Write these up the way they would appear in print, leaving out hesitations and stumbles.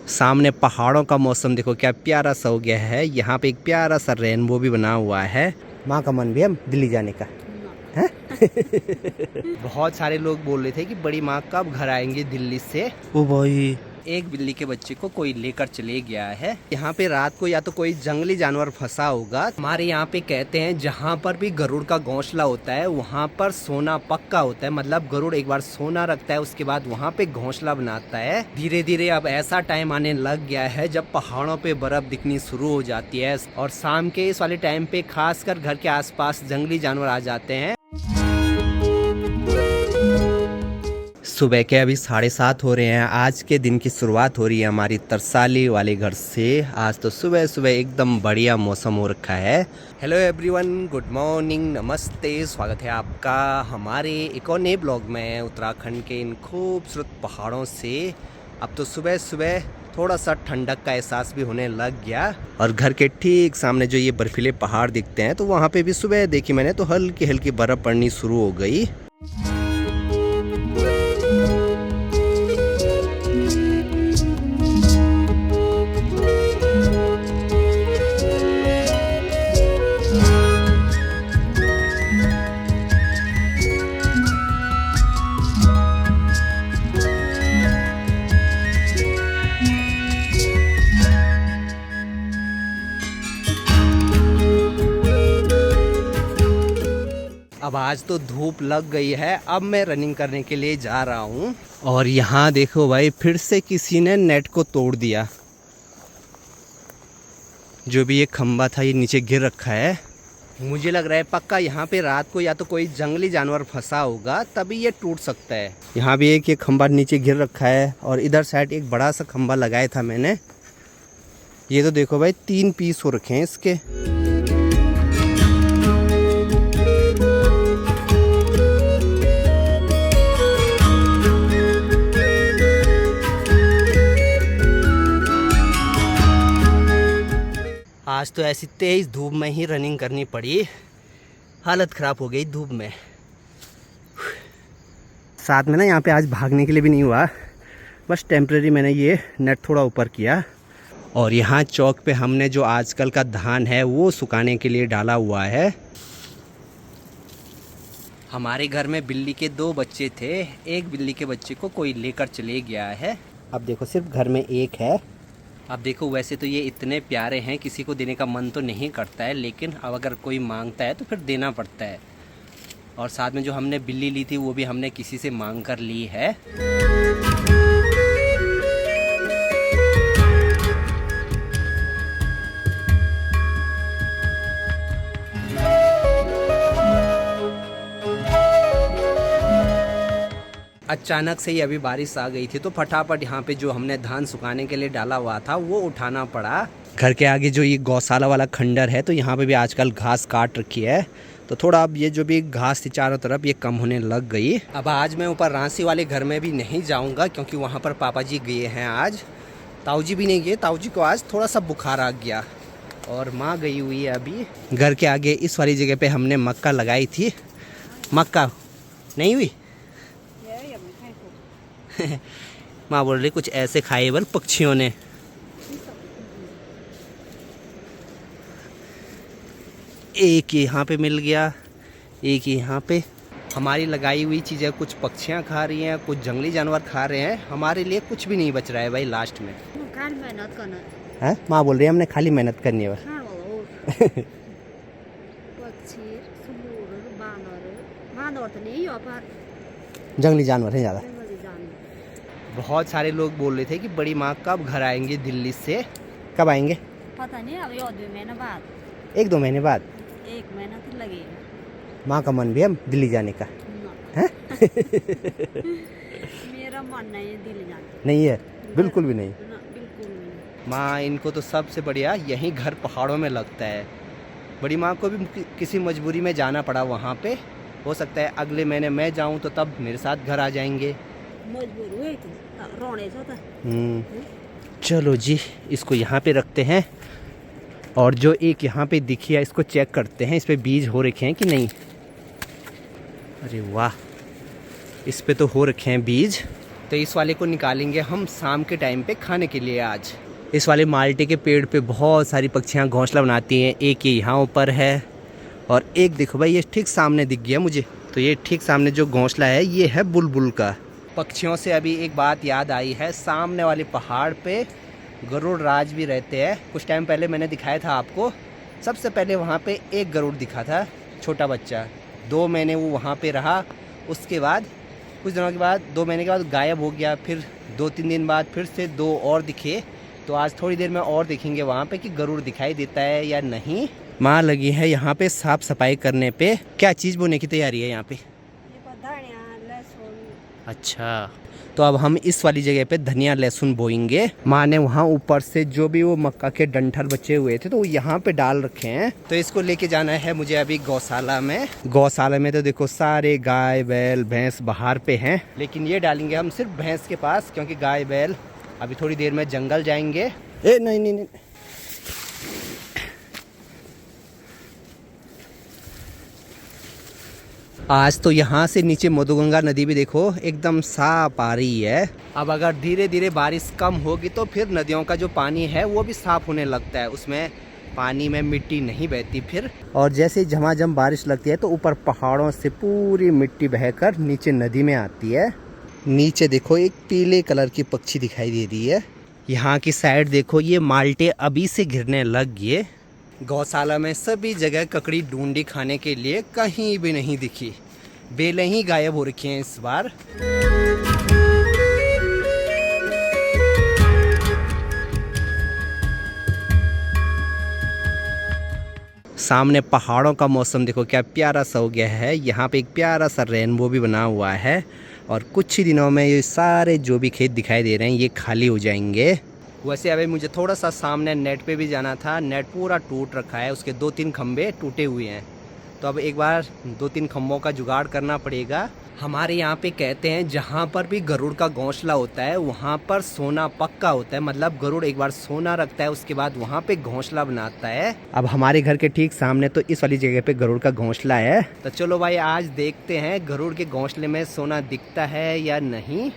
सामने पहाड़ों का मौसम देखो क्या प्यारा सा हो गया है। यहाँ पे एक प्यारा सा रेनबो भी बना हुआ है। माँ का मन भी है दिल्ली जाने का है। बहुत सारे लोग बोल रहे थे कि बड़ी माँ कब घर आएंगे दिल्ली से। ओ भाई, एक बिल्ली के बच्चे को कोई लेकर चले गया है। यहाँ पे रात को या तो कोई जंगली जानवर फंसा होगा। हमारे यहाँ पे कहते हैं जहाँ पर भी गरुड़ का घोंसला होता है वहाँ पर सोना पक्का होता है। मतलब गरुड़ एक बार सोना रखता है उसके बाद वहाँ पे घोंसला बनाता है। धीरे धीरे अब ऐसा टाइम आने लग गया है जब पहाड़ों पे बर्फ दिखनी शुरू हो जाती है और शाम के इस वाले टाइम पे खासकर घर के आसपास जंगली जानवर आ जाते हैं। सुबह के अभी 7:30 हो रहे हैं। आज के दिन की शुरुआत हो रही है हमारी तरसाली वाले घर से। आज तो सुबह सुबह एकदम बढ़िया मौसम हो रखा है। हेलो एवरीवन, गुड मॉर्निंग, नमस्ते, स्वागत है आपका हमारे एक और नए ब्लॉग में उत्तराखंड के इन खूबसूरत पहाड़ों से। अब तो सुबह सुबह थोड़ा सा ठंडक का एहसास भी होने लग गया और घर के ठीक सामने जो ये बर्फीले पहाड़ दिखते हैं तो वहाँ पे भी सुबह देखी मैंने तो हल्की हल्की बर्फ़ पड़नी शुरू हो गई। अब आज तो धूप लग गई है। अब मैं रनिंग करने के लिए जा रहा हूँ और यहाँ देखो भाई फिर से किसी ने नेट को तोड़ दिया। जो भी ये खंबा था ये नीचे गिर रखा है। मुझे लग रहा है पक्का यहाँ पे रात को या तो कोई जंगली जानवर फंसा होगा तभी ये टूट सकता है। यहाँ भी एक ये खंबा नीचे गिर रखा है और इधर साइड एक बड़ा सा खंबा लगाया था मैंने। ये तो देखो भाई 3 पीस हो रखे हैं इसके। आज तो ऐसी तेज धूप में ही रनिंग करनी पड़ी। हालत ख़राब हो गई धूप में। साथ में ना यहाँ पे आज भागने के लिए भी नहीं हुआ, बस टेम्परेरी मैंने ये नेट थोड़ा ऊपर किया। और यहाँ चौक पे हमने जो आजकल का धान है वो सुखाने के लिए डाला हुआ है। हमारे घर में बिल्ली के 2 बच्चे थे। एक बिल्ली के बच्चे को कोई लेकर चले गया है। अब देखो सिर्फ घर में एक है। अब देखो वैसे तो ये इतने प्यारे हैं किसी को देने का मन तो नहीं करता है, लेकिन अब अगर कोई मांगता है तो फिर देना पड़ता है। और साथ में जो हमने बिल्ली ली थी वो भी हमने किसी से मांग कर ली है। अचानक से ही अभी बारिश आ गई थी तो फटाफट यहाँ पे जो हमने धान सुखाने के लिए डाला हुआ था वो उठाना पड़ा। घर के आगे जो ये गौशाला वाला खंडर है तो यहाँ पे भी आजकल घास काट रखी है तो थोड़ा अब ये जो भी घास थी चारों तरफ ये कम होने लग गई। अब आज मैं ऊपर रांसी वाले घर में भी नहीं जाऊँगा क्योंकि वहाँ पर पापा जी गए हैं आज। ताऊ जी भी नहीं गए। ताऊ जी को आज थोड़ा सा बुखार आ गया और माँ गई हुई है अभी। घर के आगे इस वाली जगह पे हमने मक्का लगाई थी। मक्का नहीं हुई। माँ बोल रही कुछ ऐसे खाए बल पक्षियों ने। एक यहाँ पे मिल गया, एक यहाँ पे। हमारी लगाई हुई चीज़ें कुछ पक्षियाँ खा रही हैं, कुछ जंगली जानवर खा रहे हैं। हमारे लिए कुछ भी नहीं बच रहा है भाई लास्ट में। है माँ बोल रही है हमने खाली मेहनत करनी है। जंगली जानवर है ज़्यादा। बहुत सारे लोग बोल रहे थे कि बड़ी माँ कब घर आएंगे दिल्ली से। कब आएंगे पता नहीं, अब 2 महीने बाद। 1-2 महीने बाद। 1 महीना तो लगेगा। माँ का मन भी है दिल्ली जाने का है। मेरा मन नहीं है दिल्ली जाने। नहीं है बिल्कुल भी नहीं। बिल्कुल नहीं। माँ इनको तो सबसे बढ़िया यहीं घर पहाड़ों में लगता है। बड़ी माँ को भी किसी मजबूरी में जाना पड़ा वहाँ पे। हो सकता है अगले महीने मैं जाऊँ तो तब मेरे साथ घर आ जाएंगे। मजबूर हुए थे रोने से होता। चलो जी इसको यहाँ पे रखते हैं और जो एक यहाँ पे दिखी है इसको चेक करते हैं, इस पे बीज हो रखे हैं कि नहीं। अरे वाह, इस पे तो हो रखे हैं बीज। तो इस वाले को निकालेंगे हम शाम के टाइम पे खाने के लिए आज। इस वाले माल्टे के पेड़ पे बहुत सारी पक्षियाँ घोंसला बनाती हैं। एक ये यहाँ ऊपर है और एक देखो भाई ये ठीक सामने दिख गया मुझे। तो ये ठीक सामने जो घोंसला है ये है बुलबुल का। पक्षियों से अभी एक बात याद आई है, सामने वाले पहाड़ पे गरुड़ राज भी रहते हैं। कुछ टाइम पहले मैंने दिखाया था आपको, सबसे पहले वहाँ पे एक गरुड़ दिखा था, छोटा बच्चा। 2 महीने वो वहाँ पे रहा, उसके बाद कुछ दिनों के बाद 2 महीने के बाद गायब हो गया। फिर 2-3 दिन बाद फिर से 2 और दिखे। तो आज थोड़ी देर में और देखेंगे वहाँ पे कि गरुड़ दिखाई देता है या नहीं। माँ लगी है यहाँ पे साफ सफाई करने पे। क्या चीज़ बोने की तैयारी है यहाँ पे? अच्छा, तो अब हम इस वाली जगह पे धनिया लहसुन बोएंगे। माँ ने वहाँ ऊपर से जो भी वो मक्का के डंठल बचे हुए थे तो वो यहाँ पे डाल रखे हैं। तो इसको लेके जाना है मुझे अभी गौशाला में। गौशाला में तो देखो सारे गाय बैल भैंस बाहर पे हैं, लेकिन ये डालेंगे हम सिर्फ भैंस के पास, क्योंकि गाय बैल अभी थोड़ी देर में जंगल जाएंगे। नहीं। आज तो यहाँ से नीचे मधुगंगा नदी भी देखो एकदम साफ आ रही है। अब अगर धीरे धीरे बारिश कम होगी तो फिर नदियों का जो पानी है वो भी साफ होने लगता है, उसमें पानी में मिट्टी नहीं बहती फिर। और जैसे झमाझम बारिश लगती है तो ऊपर पहाड़ों से पूरी मिट्टी बहकर नीचे नदी में आती है। नीचे देखो एक पीले कलर की पक्षी दिखाई दे रही है। यहाँ की साइड देखो ये माल्टे अभी से गिरने लग गए। गौशाला में सभी जगह ककड़ी ढूंढी खाने के लिए कहीं भी नहीं दिखी, बेलें ही गायब हो रखी हैं इस बार। सामने पहाड़ों का मौसम देखो क्या प्यारा सा हो गया है। यहाँ पे एक प्यारा सा रेनबो भी बना हुआ है और कुछ ही दिनों में ये सारे जो भी खेत दिखाई दे रहे हैं ये खाली हो जाएंगे। वैसे अभी मुझे थोड़ा सा सामने नेट पे भी जाना था। नेट पूरा टूट रखा है, उसके 2-3 खंभे टूटे हुए हैं। तो अब एक बार 2-3 खंभों का जुगाड़ करना पड़ेगा। हमारे यहाँ पे कहते हैं जहाँ पर भी गरुड़ का घोंसला होता है वहाँ पर सोना पक्का होता है। मतलब गरुड़ एक बार सोना रखता है उसके बाद वहाँ पे घोंसला बनाता है। अब हमारे घर के ठीक सामने तो इस वाली जगह पे गरुड़ का घोंसला है। तो चलो भाई आज देखते हैं गरुड़ के घोंसले में सोना दिखता है या नहीं।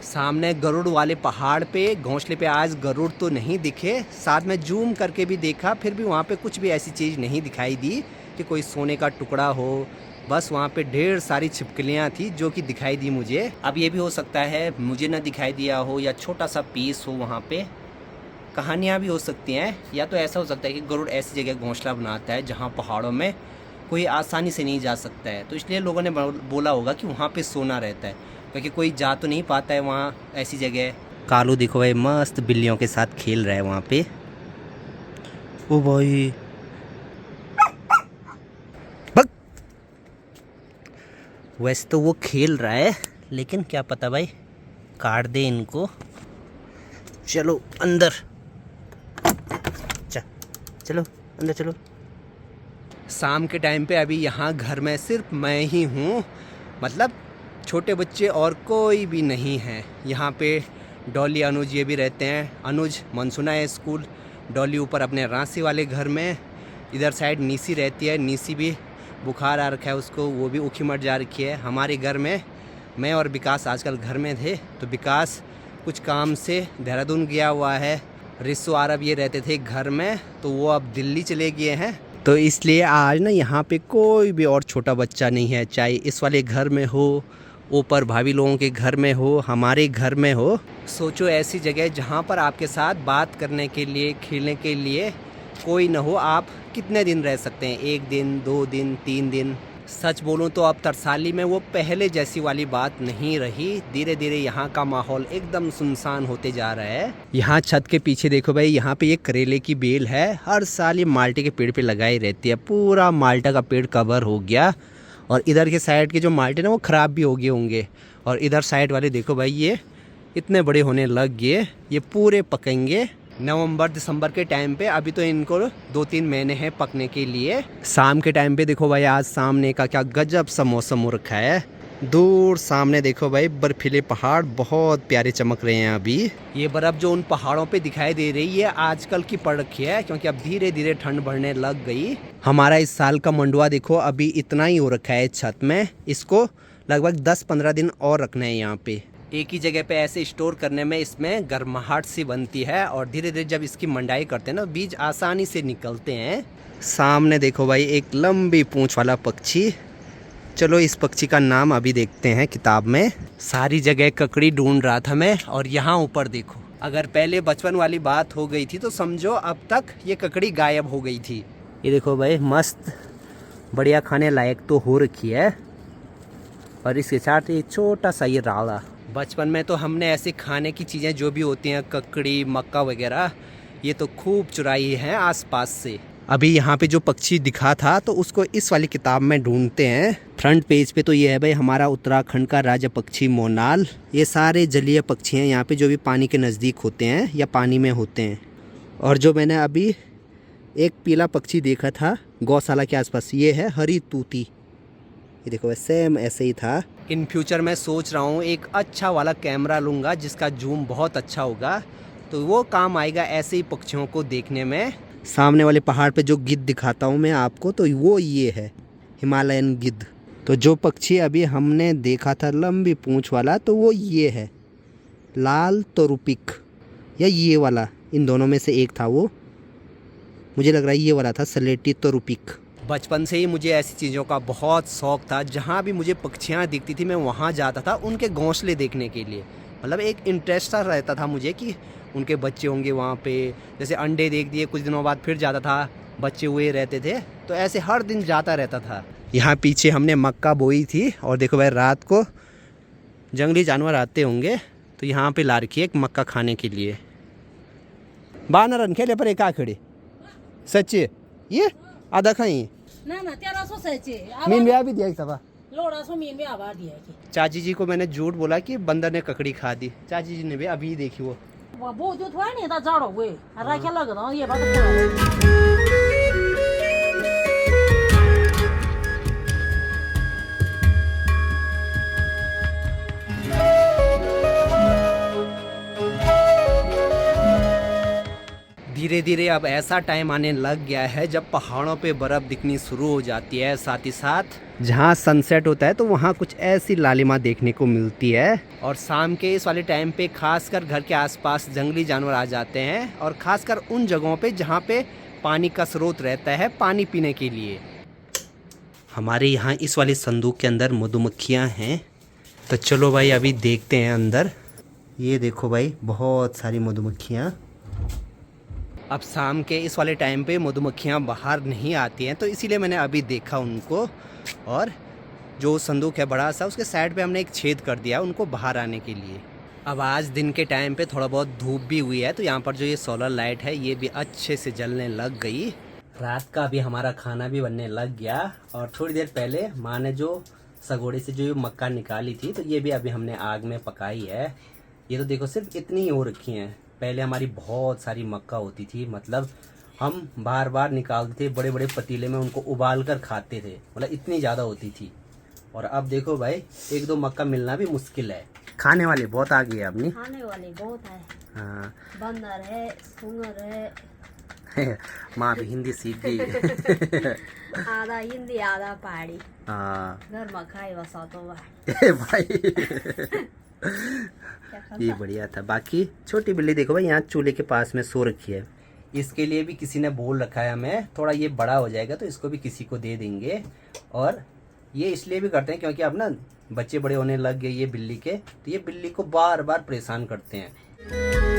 सामने गरुड़ वाले पहाड़ पे घोंसले पे आज गरुड़ तो नहीं दिखे। साथ में जूम करके भी देखा, फिर भी वहाँ पे कुछ भी ऐसी चीज़ नहीं दिखाई दी कि कोई सोने का टुकड़ा हो। बस वहाँ पे ढेर सारी छिपकलियाँ थी जो कि दिखाई दी मुझे। अब ये भी हो सकता है मुझे ना दिखाई दिया हो या छोटा सा पीस हो, वहाँ पे कहानियाँ भी हो सकती हैं। या तो ऐसा हो सकता है कि गरुड़ ऐसी जगह घोंसला बनाता है जहाँ पहाड़ों में कोई आसानी से नहीं जा सकता है, तो इसलिए लोगों ने बोला होगा कि वहाँ पे सोना रहता है, क्योंकि कोई जा तो नहीं पाता है वहाँ ऐसी जगह। कालू देखो भाई मस्त बिल्लियों के साथ खेल रहा है वहाँ पे। ओ भाई बक। वैसे तो वो खेल रहा है लेकिन क्या पता भाई काट दे इनको। चलो अंदर, चलो अंदर चलो। शाम के टाइम पे अभी यहाँ घर में सिर्फ मैं ही हूँ, मतलब छोटे बच्चे और कोई भी नहीं है। यहाँ पे डॉली अनुज ये भी रहते हैं। अनुज मनसुना है स्कूल, डॉली ऊपर अपने रांसी वाले घर में। इधर साइड नीसी रहती है, नीसी भी बुखार आ रखा है उसको, वो भी उखी मट जा रखी है। हमारे घर में मैं और विकास आजकल घर में थे, तो विकास कुछ काम से देहरादून गया हुआ है। रिसो आरब ये रहते थे घर में, तो वो अब दिल्ली चले गए हैं। तो इसलिए आज ना यहाँ पे कोई भी और छोटा बच्चा नहीं है, चाहे इस वाले घर में हो, ऊपर भाभी लोगों के घर में हो, हमारे घर में हो। सोचो ऐसी जगह जहाँ पर आपके साथ बात करने के लिए, खेलने के लिए कोई न हो, आप कितने दिन रह सकते हैं, 1 दिन, 2 दिन, 3 दिन। सच बोलूं तो अब तरसाली में वो पहले जैसी वाली बात नहीं रही। धीरे धीरे यहाँ का माहौल एकदम सुनसान होते जा रहा है। यहाँ छत के पीछे देखो भाई, यहाँ पे ये करेले की बेल है। हर साल ये माल्टे के पेड़ पे लगाई रहती है। पूरा माल्टा का पेड़ कवर हो गया। और इधर के साइड के जो माल्टे ना वो ख़राब भी हो गए होंगे। और इधर साइड वाले देखो भाई, ये इतने बड़े होने लग गए। ये पूरे पकेंगे नवंबर दिसंबर के टाइम पे। अभी तो इनको 2-3 महीने हैं पकने के लिए। शाम के टाइम पे देखो भाई, आज सामने का क्या गजब सा मौसम हो रखा है। दूर सामने देखो भाई, बर्फीले पहाड़ बहुत प्यारे चमक रहे हैं। अभी ये बर्फ़ जो उन पहाड़ों पे दिखाई दे रही है आजकल की पड़ रखी है, क्योंकि अब धीरे धीरे ठंड बढ़ने लग गई। हमारा इस साल का मंडुआ देखो अभी इतना ही हो रखा है छत में। इसको लगभग 10-15 दिन और रखना है यहाँ पे। एक ही जगह पे ऐसे स्टोर करने में इसमें गर्माहट सी बनती है। और धीरे धीरे जब इसकी मंडाई करते हैं ना, बीज आसानी से निकलते हैं। सामने देखो भाई, एक लंबी पूंछ वाला पक्षी। चलो इस पक्षी का नाम अभी देखते हैं किताब में। सारी जगह ककड़ी ढूंढ रहा था मैं, और यहाँ ऊपर देखो, अगर पहले बचपन वाली बात हो गई थी तो समझो अब तक ये ककड़ी गायब हो गई थी। ये देखो भाई, मस्त बढ़िया खाने लायक तो हो रखी है। और इसके साथ ये छोटा सा ये राला। बचपन में तो हमने ऐसे खाने की चीज़ें जो भी होती हैं, ककड़ी, मक्का वगैरह, ये तो खूब चुराई हैं आसपास से। अभी यहाँ पे जो पक्षी दिखा था तो उसको इस वाली किताब में ढूंढते हैं। फ्रंट पेज पे तो ये है भाई, हमारा उत्तराखंड का राजा पक्षी मोनाल। ये सारे जलीय पक्षी हैं यहाँ पे, जो भी पानी के नज़दीक होते हैं या पानी में होते हैं। और जो मैंने अभी एक पीला पक्षी देखा था गौशाला के आसपास, ये है हरी तूती। ये देखो सेम ऐसे ही था। इन फ्यूचर मैं सोच रहा हूँ एक अच्छा वाला कैमरा लूँगा जिसका जूम बहुत अच्छा होगा, तो वो काम आएगा ऐसे ही पक्षियों को देखने में। सामने वाले पहाड़ पे जो गिद्ध दिखाता हूँ मैं आपको, तो वो ये है हिमालयन गिद्ध। तो जो पक्षी अभी हमने देखा था लंबी पूंछ वाला, तो वो ये है लाल तोरुपिक, या ये वाला, इन दोनों में से एक था वो। मुझे लग रहा है ये वाला था सलेटी तोरुपिक। बचपन से ही मुझे ऐसी चीज़ों का बहुत शौक़ था। जहाँ भी मुझे पक्षियाँ दिखती थी मैं वहाँ जाता था उनके घोंसले देखने के लिए। मतलब एक इंटरेस्ट सा रहता था मुझे कि उनके बच्चे होंगे वहाँ पे। जैसे अंडे देख दिए, कुछ दिनों बाद फिर जाता था, बच्चे हुए रहते थे, तो ऐसे हर दिन जाता रहता था। यहाँ पीछे हमने मक्का बोई थी। और देखो भाई, रात को जंगली जानवर आते होंगे तो यहाँ पे ला रखी है एक मक्का खाने के लिए। बानर खेले पर एक आखिड़ी सच्चे ये आधा खाई ना ना 1300 सच्चे मीन ब्याह भी दिया था। लोड़ा सो मीन में आवाज दिया कि चाची जी को मैंने झूठ बोला कि बंदर ने ककड़ी खा दी। चाची जी ने भी अभी देखी वो जो थोड़ा नहीं था जाड़ो वे हरा क्या लग रहा ये बात। धीरे धीरे अब ऐसा टाइम आने लग गया है जब पहाड़ों पे बर्फ़ दिखनी शुरू हो जाती है। साथ ही साथ जहाँ सनसेट होता है तो वहाँ कुछ ऐसी लालिमा देखने को मिलती है। और शाम के इस वाले टाइम पे खासकर घर के आसपास जंगली जानवर आ जाते हैं, और ख़ासकर उन जगहों पे जहाँ पे पानी का स्रोत रहता है पानी पीने के लिए। हमारे यहाँ इस वाले संदूक के अंदर मधुमक्खियाँ हैं, तो चलो भाई अभी देखते हैं अंदर। ये देखो भाई, बहुत सारी मधुमक्खियाँ। अब शाम के इस वाले टाइम पे मधुमक्खियाँ बाहर नहीं आती हैं, तो इसीलिए मैंने अभी देखा उनको। और जो संदूक है बड़ा सा, उसके साइड पे हमने एक छेद कर दिया उनको बाहर आने के लिए। अब आज दिन के टाइम पे थोड़ा बहुत धूप भी हुई है, तो यहाँ पर जो ये सोलर लाइट है ये भी अच्छे से जलने लग गई। रात का भी हमारा खाना भी बनने लग गया। और थोड़ी देर पहले माँ ने जो सगोड़े से जो मक्का निकाली थी, तो ये भी अभी हमने आग में पकाई है। ये तो देखो सिर्फ इतनी ही हो रखी हैं। पहले हमारी बहुत सारी मक्का होती थी, मतलब हम बार बार निकालते थे, बड़े बड़े पतीले में उनको उबाल कर खाते थे, मतलब इतनी ज़्यादा होती थी। और अब देखो भाई, 1-2 मक्का मिलना भी मुश्किल है। खाने वाले बहुत आ गए अपनी, खाने वाले बहुत है। हाँ, बंदर है, सुअर है। माँ भी हिंदी सीख गई। आधा हिंदी आधा पहाड़ी। हाँ घर में खाए बसा तो भाई। ये बढ़िया था। बाकी छोटी बिल्ली देखो भाई, यहाँ चूल्हे के पास में सो रखी है। इसके लिए भी किसी ने बोल रखा है हमें, थोड़ा ये बड़ा हो जाएगा तो इसको भी किसी को दे देंगे। और ये इसलिए भी करते हैं क्योंकि अब ना बच्चे बड़े होने लग गए ये बिल्ली के, तो ये बिल्ली को बार बार परेशान करते हैं।